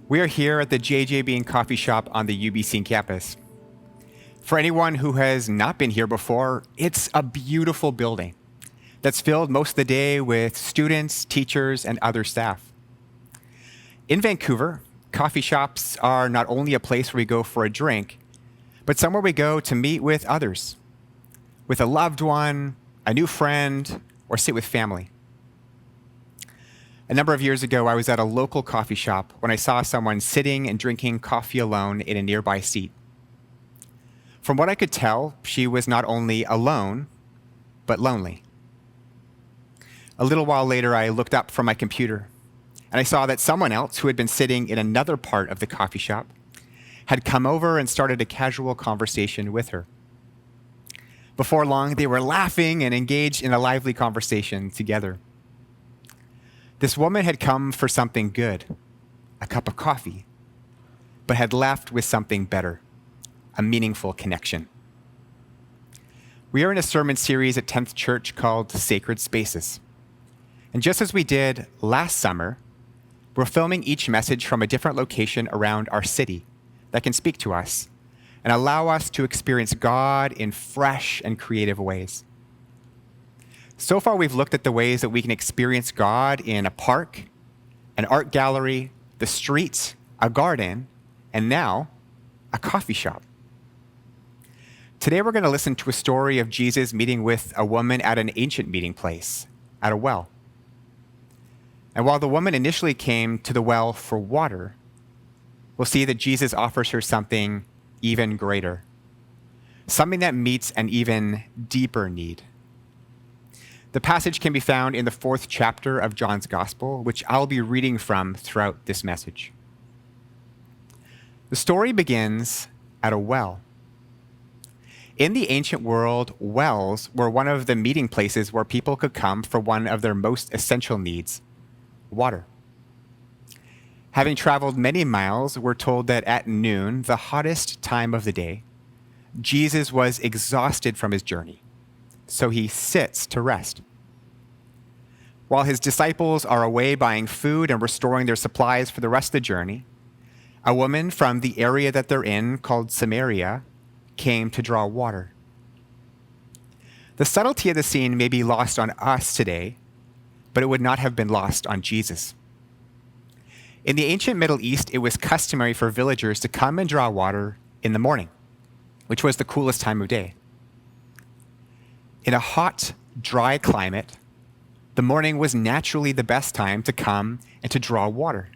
We are here at the JJ Bean Coffee Shop on the UBC campus. For anyone who has not been here before, it's a beautiful building that's filled most of the day with students, teachers, and other staff. In Vancouver, coffee shops are not only a place where we go for a drink, but somewhere we go to meet with others, with a loved one, a new friend, or sit with family. A number of years ago, I was at a local coffee shop when I saw someone sitting and drinking coffee alone in a nearby seat. From what I could tell, she was not only alone, but lonely. A little while later, I looked up from my computer, and I saw that someone else who had been sitting in another part of the coffee shop had come over and started a casual conversation with her. Before long, they were laughing and engaged in a lively conversation together. This woman had come for something good, a cup of coffee, but had left with something better, a meaningful connection. We are in a sermon series at 10th Church called Sacred Spaces. And just as we did last summer, we're filming each message from a different location around our city that can speak to us and allow us to experience God in fresh and creative ways. So far, we've looked at the ways that we can experience God in a park, an art gallery, the streets, a garden, and now a coffee shop. Today, we're going to listen to a story of Jesus meeting with a woman at an ancient meeting place, at a well. And while the woman initially came to the well for water, we'll see that Jesus offers her something even greater, something that meets an even deeper need. The passage can be found in the 4th chapter of John's Gospel, which I'll be reading from throughout this message. The story begins at a well. In the ancient world, wells were one of the meeting places where people could come for one of their most essential needs, water. Having traveled many miles, we're told that at noon, the hottest time of the day, Jesus was exhausted from his journey, so he sits to rest. While his disciples are away buying food and restoring their supplies for the rest of the journey, a woman from the area that they're in, called Samaria, came to draw water. The subtlety of the scene may be lost on us today, but it would not have been lost on Jesus. In the ancient Middle East, it was customary for villagers to come and draw water in the morning, which was the coolest time of day. In a hot, dry climate, the morning was naturally the best time to come and to draw water.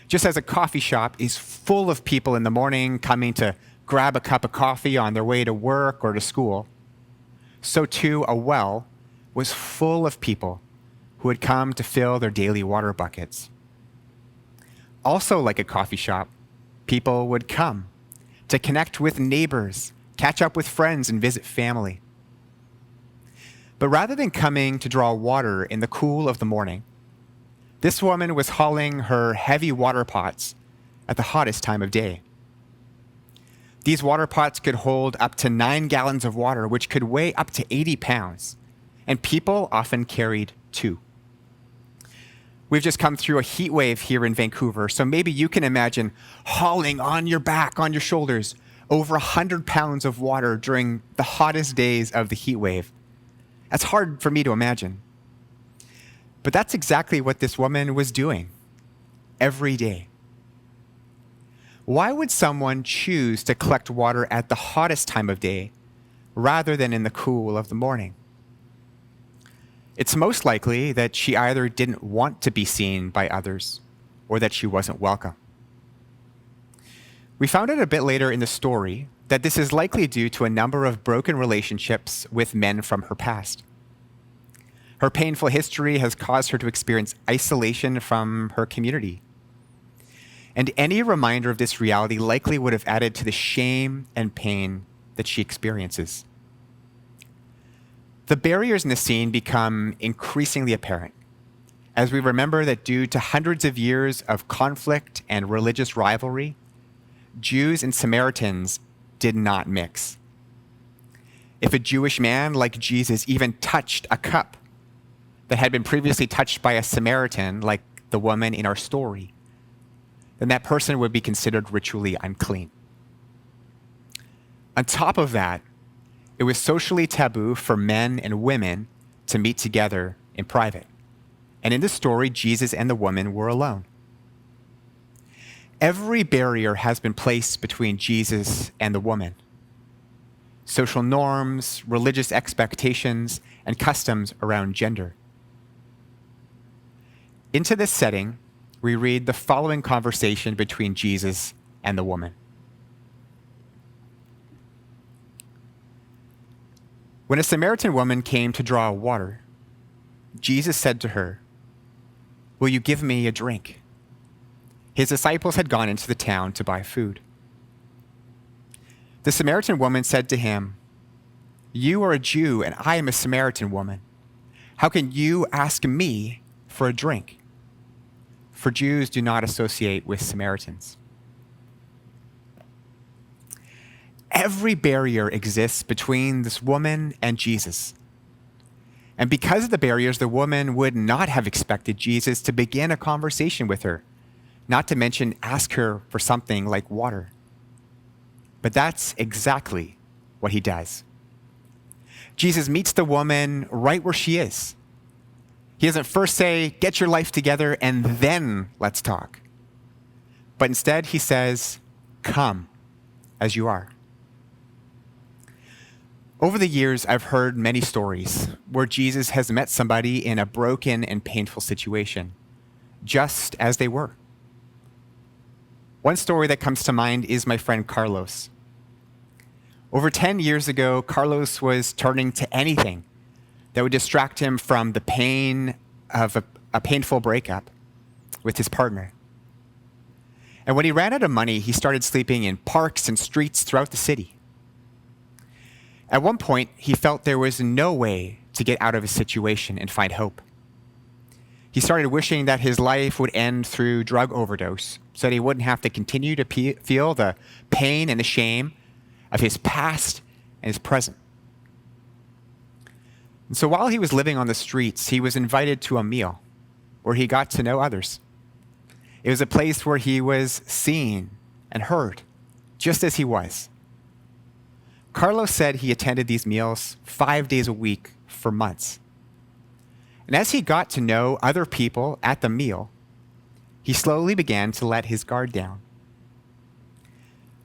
Just as a coffee shop is full of people in the morning coming to grab a cup of coffee on their way to work or to school, so too a well was full of people who had come to fill their daily water buckets. Also, like a coffee shop, people would come to connect with neighbors, catch up with friends, and visit family. But rather than coming to draw water in the cool of the morning, this woman was hauling her heavy water pots at the hottest time of day. These water pots could hold up to 9 gallons of water, which could weigh up to 80 pounds, and people often carried 2. We've just come through a heat wave here in Vancouver, so maybe you can imagine hauling on your back, on your shoulders, over 100 pounds of water during the hottest days of the heat wave. That's hard for me to imagine. But that's exactly what this woman was doing every day. Why would someone choose to collect water at the hottest time of day rather than in the cool of the morning? It's most likely that she either didn't want to be seen by others or that she wasn't welcome. We found out a bit later in the story that this is likely due to a number of broken relationships with men from her past. Her painful history has caused her to experience isolation from her community. And any reminder of this reality likely would have added to the shame and pain that she experiences. The barriers in the scene become increasingly apparent as we remember that due to hundreds of years of conflict and religious rivalry, Jews and Samaritans did not mix. If a Jewish man like Jesus even touched a cup that had been previously touched by a Samaritan, like the woman in our story, then that person would be considered ritually unclean. On top of that, it was socially taboo for men and women to meet together in private. And in this story, Jesus and the woman were alone. Every barrier has been placed between Jesus and the woman. Social norms, religious expectations, and customs around gender. Into this setting, we read the following conversation between Jesus and the woman. When a Samaritan woman came to draw water, Jesus said to her, "Will you give me a drink?" His disciples had gone into the town to buy food. The Samaritan woman said to him, "You are a Jew and I am a Samaritan woman. How can you ask me for a drink?" For Jews do not associate with Samaritans. Every barrier exists between this woman and Jesus. And because of the barriers, the woman would not have expected Jesus to begin a conversation with her, not to mention ask her for something like water. But that's exactly what he does. Jesus meets the woman right where she is. He doesn't first say, "Get your life together and then let's talk." But instead he says, "Come as you are." Over the years, I've heard many stories where Jesus has met somebody in a broken and painful situation, just as they were. One story that comes to mind is my friend Carlos. Over 10 years ago, Carlos was turning to anything that would distract him from the pain of a painful breakup with his partner. And when he ran out of money, he started sleeping in parks and streets throughout the city. At one point, he felt there was no way to get out of his situation and find hope. He started wishing that his life would end through drug overdose so that he wouldn't have to continue to feel the pain and the shame of his past and his present. And so while he was living on the streets, he was invited to a meal where he got to know others. It was a place where he was seen and heard, just as he was. Carlos said he attended these meals 5 days a week for months. And as he got to know other people at the meal, he slowly began to let his guard down.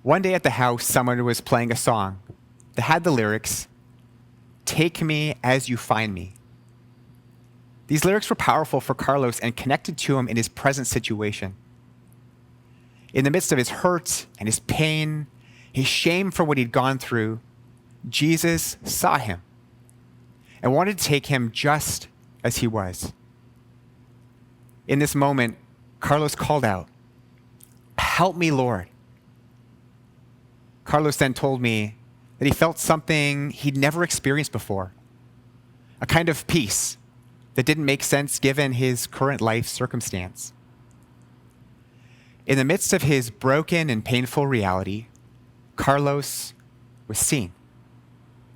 One day at the house, someone was playing a song that had the lyrics, "Take me as you find me." These lyrics were powerful for Carlos and connected to him in his present situation. In the midst of his hurt and his pain, his shame for what he'd gone through, Jesus saw him and wanted to take him just as he was. In this moment, Carlos called out, "Help me, Lord." Carlos then told me that he felt something he'd never experienced before, a kind of peace that didn't make sense given his current life circumstance. In the midst of his broken and painful reality, Carlos was seen.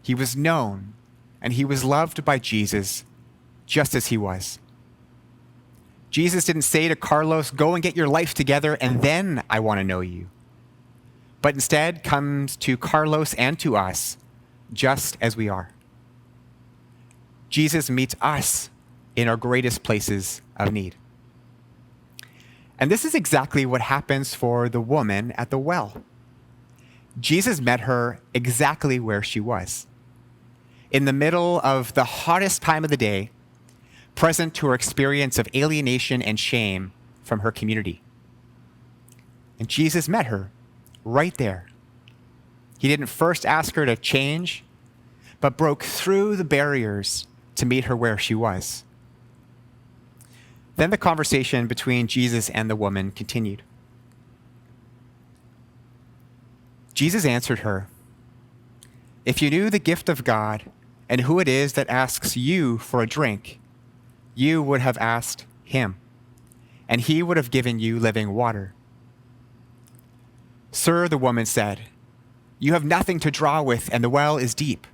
He was known, and he was loved by Jesus just as he was. Jesus didn't say to Carlos, "Go and get your life together, and then I want to know you." But instead comes to Carlos and to us just as we are. Jesus meets us in our greatest places of need. And this is exactly what happens for the woman at the well. Jesus met her exactly where she was, in the middle of the hottest time of the day, present to her experience of alienation and shame from her community. And Jesus met her right there. He didn't first ask her to change, but broke through the barriers to meet her where she was. Then the conversation between Jesus and the woman continued. Jesus answered her, "If you knew the gift of God and who it is that asks you for a drink, you would have asked him, and he would have given you living water." "Sir," the woman said, "you have nothing to draw with, and the well is deep.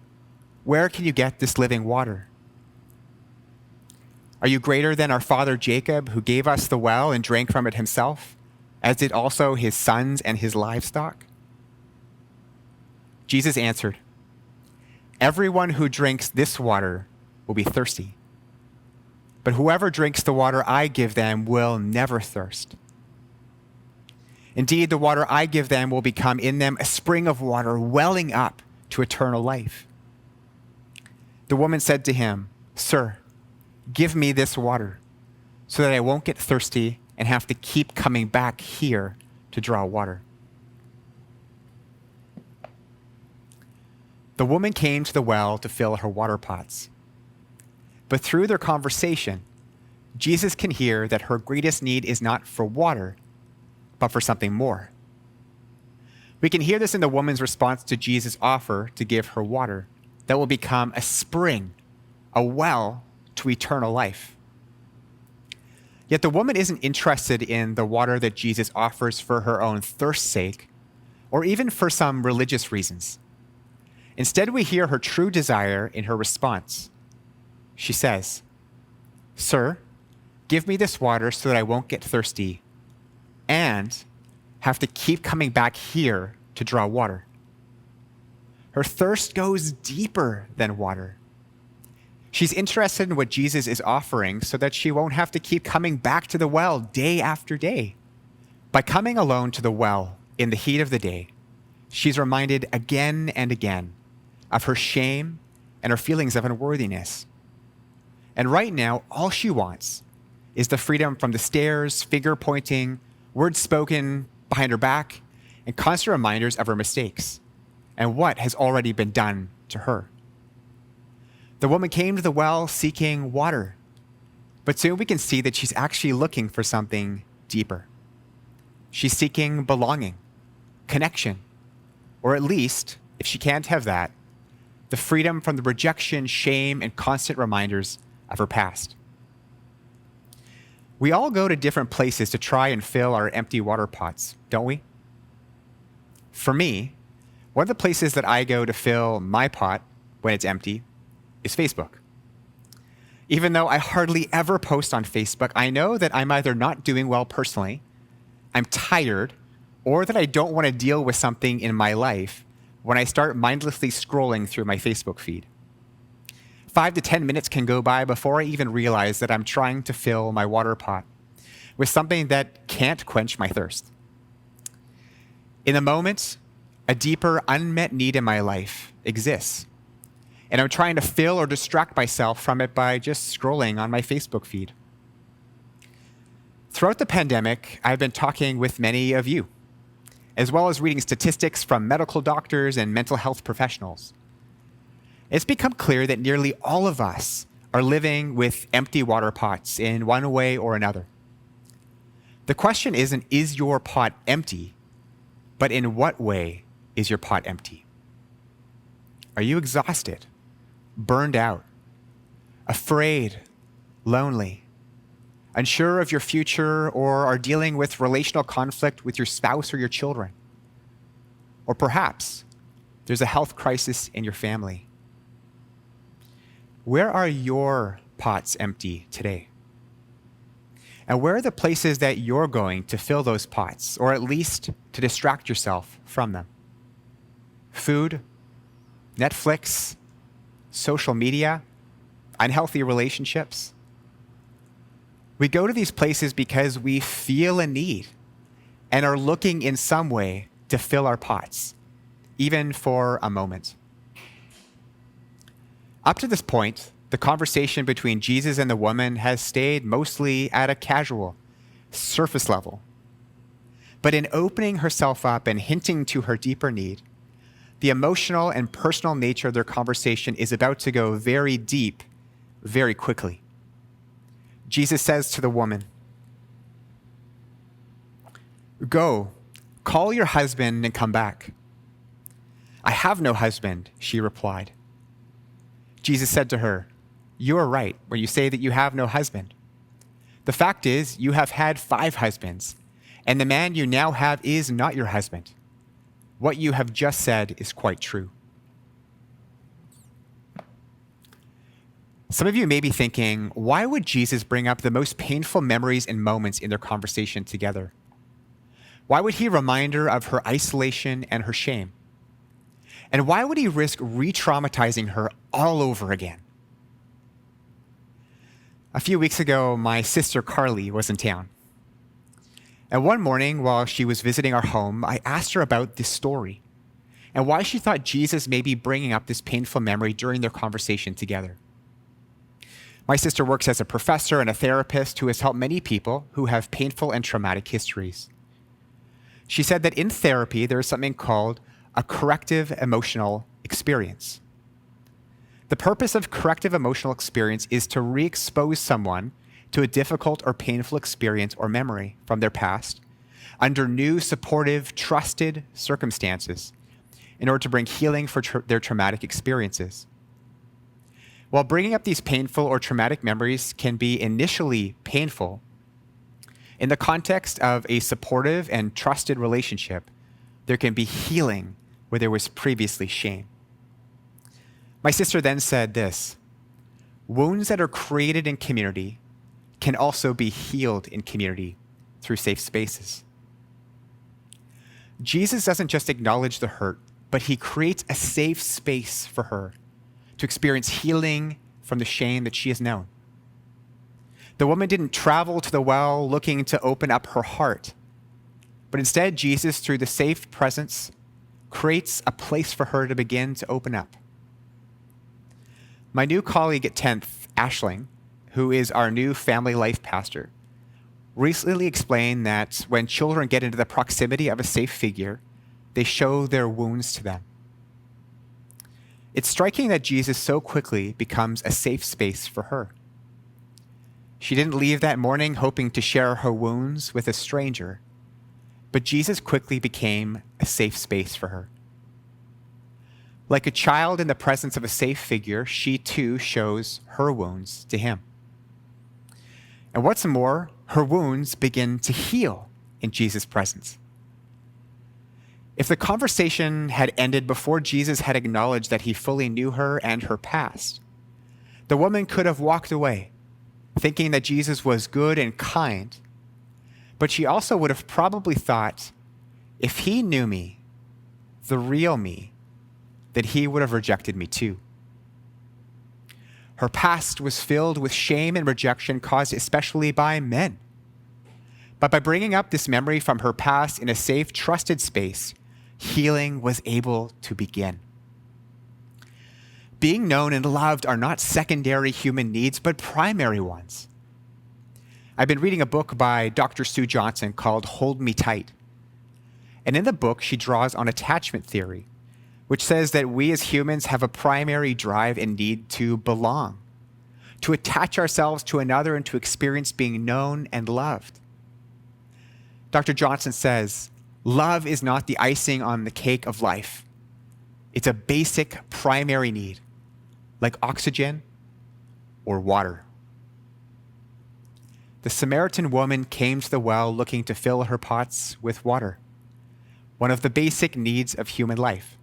Where can you get this living water? Are you greater than our father Jacob, who gave us the well and drank from it himself, as did also his sons and his livestock? Jesus answered, "Everyone who drinks this water will be thirsty. But whoever drinks the water I give them will never thirst. Indeed, the water I give them will become in them a spring of water welling up to eternal life." The woman said to him, "Sir, give me this water so that I won't get thirsty and have to keep coming back here to draw water." The woman came to the well to fill her water pots. But through their conversation, Jesus can hear that her greatest need is not for water, but for something more. We can hear this in the woman's response to Jesus' offer to give her water that will become a spring, a well to eternal life. Yet the woman isn't interested in the water that Jesus offers for her own thirst's sake, or even for some religious reasons. Instead, we hear her true desire in her response. She says, "Sir, give me this water so that I won't get thirsty and have to keep coming back here to draw water." Her thirst goes deeper than water. She's interested in what Jesus is offering so that she won't have to keep coming back to the well day after day. By coming alone to the well in the heat of the day, she's reminded again and again of her shame and her feelings of unworthiness. And right now, all she wants is the freedom from the stares, finger pointing, words spoken behind her back, and constant reminders of her mistakes and what has already been done to her. The woman came to the well seeking water, but soon we can see that she's actually looking for something deeper. She's seeking belonging, connection, or at least, if she can't have that, the freedom from the rejection, shame, and constant reminders of her past. We all go to different places to try and fill our empty water pots, don't we? For me, one of the places that I go to fill my pot when it's empty is Facebook. Even though I hardly ever post on Facebook, I know that I'm either not doing well personally, I'm tired, or that I don't want to deal with something in my life when I start mindlessly scrolling through my Facebook feed. 5 to 10 minutes can go by before I even realize that I'm trying to fill my water pot with something that can't quench my thirst. In the moment, a deeper unmet need in my life exists, and I'm trying to fill or distract myself from it by just scrolling on my Facebook feed. Throughout the pandemic, I've been talking with many of you, as well as reading statistics from medical doctors and mental health professionals. It's become clear that nearly all of us are living with empty water pots in one way or another. The question isn't, is your pot empty, but in what way is your pot empty? Are you exhausted, burned out, afraid, lonely, unsure of your future, or are dealing with relational conflict with your spouse or your children? Or perhaps there's a health crisis in your family. Where are your pots empty today? And where are the places that you're going to fill those pots, or at least to distract yourself from them? Food, Netflix, social media, unhealthy relationships. We go to these places because we feel a need and are looking in some way to fill our pots, even for a moment. Up to this point, the conversation between Jesus and the woman has stayed mostly at a casual, surface level. But in opening herself up and hinting to her deeper need, the emotional and personal nature of their conversation is about to go very deep, very quickly. Jesus says to the woman, "Go, call your husband and come back." "I have no husband," she replied. Jesus said to her, "You are right when you say that you have no husband. The fact is, you have had 5 husbands, and the man you now have is not your husband. What you have just said is quite true." Some of you may be thinking, why would Jesus bring up the most painful memories and moments in their conversation together? Why would he remind her of her isolation and her shame? And why would he risk re-traumatizing her all over again? A few weeks ago, my sister Carly was in town. And one morning, while she was visiting our home, I asked her about this story and why she thought Jesus may be bringing up this painful memory during their conversation together. My sister works as a professor and a therapist who has helped many people who have painful and traumatic histories. She said that in therapy, there is something called a corrective emotional experience. The purpose of corrective emotional experience is to re-expose someone to a difficult or painful experience or memory from their past under new, supportive, trusted circumstances in order to bring healing for their traumatic experiences. While bringing up these painful or traumatic memories can be initially painful, in the context of a supportive and trusted relationship, there can be healing where there was previously shame. My sister then said this: wounds that are created in community can also be healed in community through safe spaces. Jesus doesn't just acknowledge the hurt, but he creates a safe space for her to experience healing from the shame that she has known. The woman didn't travel to the well looking to open up her heart, but instead Jesus, through the safe presence, creates a place for her to begin to open up. My new colleague at 10th, Ashling, who is our new family life pastor, recently explained that when children get into the proximity of a safe figure, they show their wounds to them. It's striking that Jesus so quickly becomes a safe space for her. She didn't leave that morning hoping to share her wounds with a stranger, but Jesus quickly became a safe space for her. Like a child in the presence of a safe figure, she too shows her wounds to him. And what's more, her wounds begin to heal in Jesus' presence. If the conversation had ended before Jesus had acknowledged that he fully knew her and her past, the woman could have walked away, thinking that Jesus was good and kind, but she also would have probably thought, if he knew me, the real me, that he would have rejected me too. Her past was filled with shame and rejection caused especially by men. But by bringing up this memory from her past in a safe, trusted space, healing was able to begin. Being known and loved are not secondary human needs, but primary ones. I've been reading a book by Dr. Sue Johnson called Hold Me Tight. And in the book, she draws on attachment theory, which says that we as humans have a primary drive and need to belong, to attach ourselves to another and to experience being known and loved. Dr. Johnson says, love is not the icing on the cake of life. It's a basic primary need, like oxygen or water. The Samaritan woman came to the well looking to fill her pots with water, one of the basic needs of human life.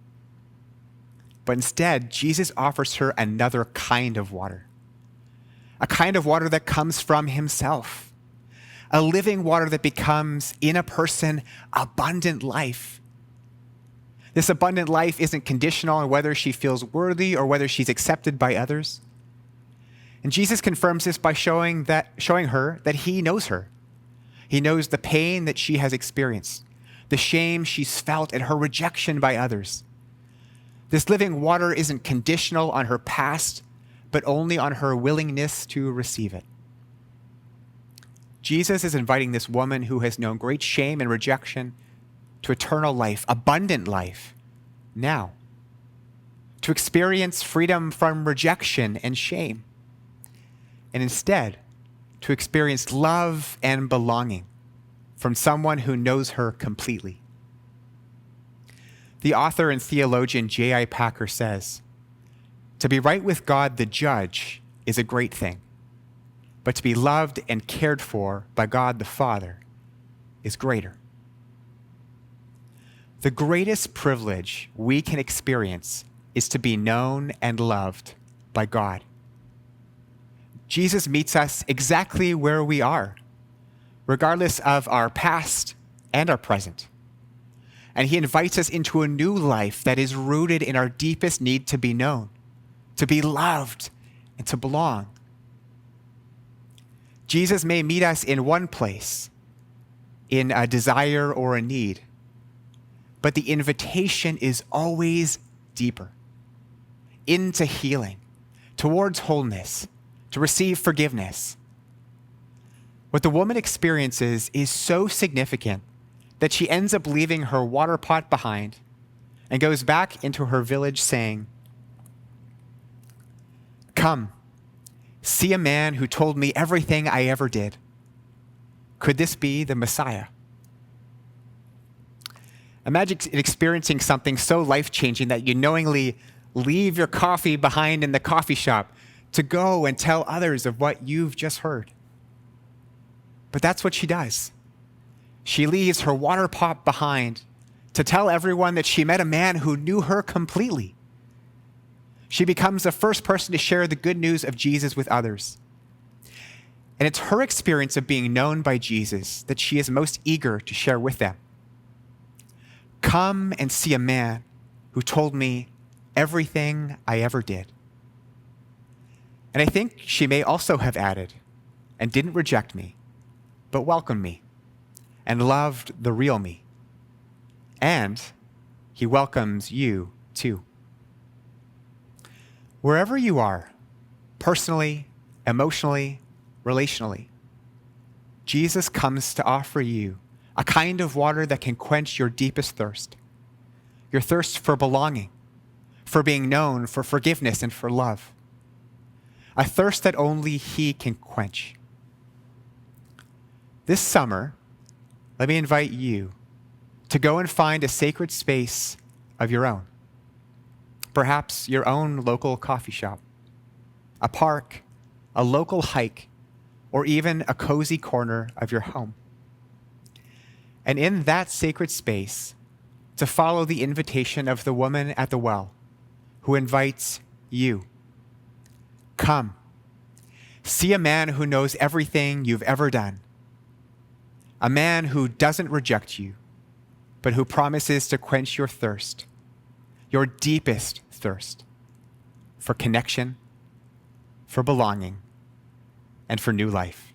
But instead, Jesus offers her another kind of water, a kind of water that comes from himself, a living water that becomes, in a person, abundant life. This abundant life isn't conditional on whether she feels worthy or whether she's accepted by others. And Jesus confirms this by showing her that he knows her. He knows the pain that she has experienced, the shame she's felt, and her rejection by others. This living water isn't conditional on her past, but only on her willingness to receive it. Jesus is inviting this woman who has known great shame and rejection to eternal life, abundant life, now, to experience freedom from rejection and shame, and instead to experience love and belonging from someone who knows her completely. The author and theologian J.I. Packer says, to be right with God the judge is a great thing, but to be loved and cared for by God the Father is greater. The greatest privilege we can experience is to be known and loved by God. Jesus meets us exactly where we are, regardless of our past, and our present. And he invites us into a new life that is rooted in our deepest need to be known, to be loved, and to belong. Jesus may meet us in one place, in a desire or a need, but the invitation is always deeper, into healing, towards wholeness, to receive forgiveness. What the woman experiences is so significant that she ends up leaving her water pot behind and goes back into her village saying, "Come, see a man who told me everything I ever did. Could this be the Messiah?" Imagine experiencing something so life-changing that you knowingly leave your coffee behind in the coffee shop to go and tell others of what you've just heard. But that's what she does. She leaves her water pot behind to tell everyone that she met a man who knew her completely. She becomes the first person to share the good news of Jesus with others. And it's her experience of being known by Jesus that she is most eager to share with them. Come and see a man who told me everything I ever did. And I think she may also have added, and didn't reject me, but welcomed me and loved the real me. And he welcomes you too. Wherever you are, personally, emotionally, relationally, Jesus comes to offer you a kind of water that can quench your deepest thirst, your thirst for belonging, for being known, for forgiveness, and for love. A thirst that only he can quench. This summer, let me invite you to go and find a sacred space of your own. Perhaps your own local coffee shop, a park, a local hike, or even a cozy corner of your home. And in that sacred space, to follow the invitation of the woman at the well who invites you. Come, see a man who knows everything you've ever done. A man who doesn't reject you, but who promises to quench your thirst, your deepest thirst for connection, for belonging, and for new life.